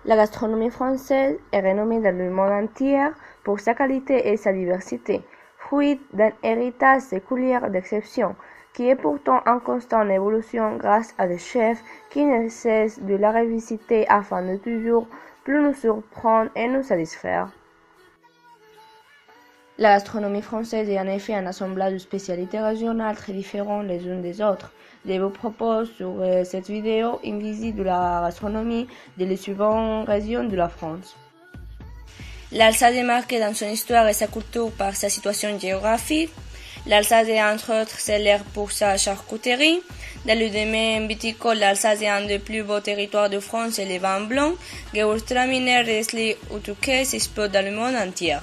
La gastronomie française est renommée dans le monde entier pour sa qualité et sa diversité, fruit d'un héritage séculier d'exception, qui est pourtant en constante évolution grâce à des chefs qui ne cessent de la revisiter afin de toujours plus nous surprendre et nous satisfaire. La gastronomie française est en effet un assemblage de spécialités régionales très différentes les unes des autres. Je vous propose sur cette vidéo une visite de la gastronomie des suivantes régions de la France. L'Alsace est marquée dans son histoire et sa culture par sa situation géographique. L'Alsace est entre autres célèbre pour sa charcuterie. Dans le domaine viticole, l'Alsace est un des plus beaux territoires de France et les vins blancs, Gewürztraminer, Riesling ou Touquet s'exportent dans le monde entier.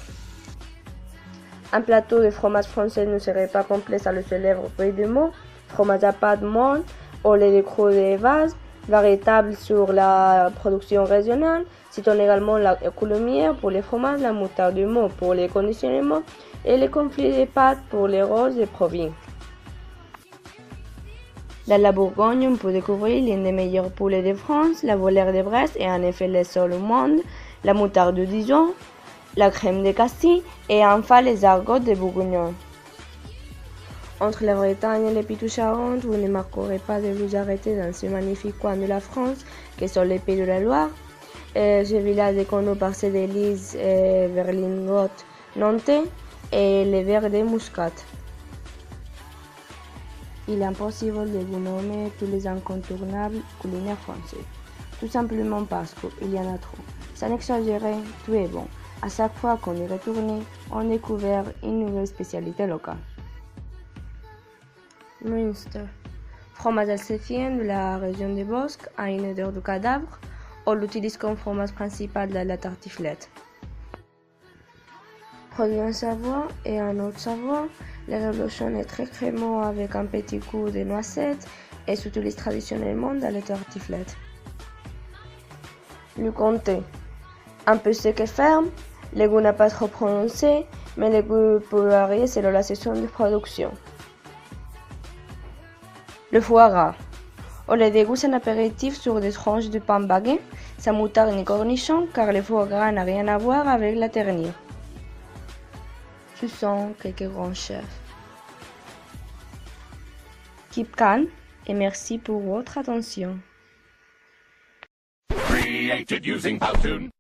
Un plateau de fromage français ne serait pas complet sans le célèbre Brie de Meaux, fromage à pâte molle, au lait de cru de vache, variétable sur la production régionale. Citons également la coulommière pour les fromages, la moutarde de Meaux pour les conditionnements et les conflits de pâtes pour les roses de Provins. Dans la Bourgogne, on peut découvrir l'un des meilleurs poulets de France, la volaire de Brest est en effet le seul au monde, la moutarde de Dijon, la crème de Castille et enfin les argots de Bourgogne. Entre la Bretagne et les Poitou-Charentes, vous ne manquerez pas de vous arrêter dans ce magnifique coin de la France que sont les Pays de la Loire. Ce village est connu par ses délices berlingotes nantais et les verres de muscade. Il est impossible de vous nommer tous les incontournables culinaires français, tout simplement parce qu'il y en a trop. Sans exagérer, tout est bon. À chaque fois qu'on y retourne, on découvre une nouvelle spécialité locale. Münster, fromage alsacien de la région des Bosques à une odeur de cadavre, on l'utilise comme fromage principal de la tartiflette. Produit en Savoie et en Haute-Savoie, le reblochon est très crémeux avec un petit goût de noisettes et s'utilise traditionnellement dans les tartiflettes. Le comté, un peu sec et ferme, le goût n'a pas trop prononcé, mais le goût peut varier selon la saison de production. Le foie gras. On le déguste en apéritif sur des tranches de pain baguette, sans moutarde ni cornichons, car le foie gras n'a rien à voir avec la ternire. Ce sont quelques grands chefs. Keep calm et merci pour votre attention. Created using Powtoon.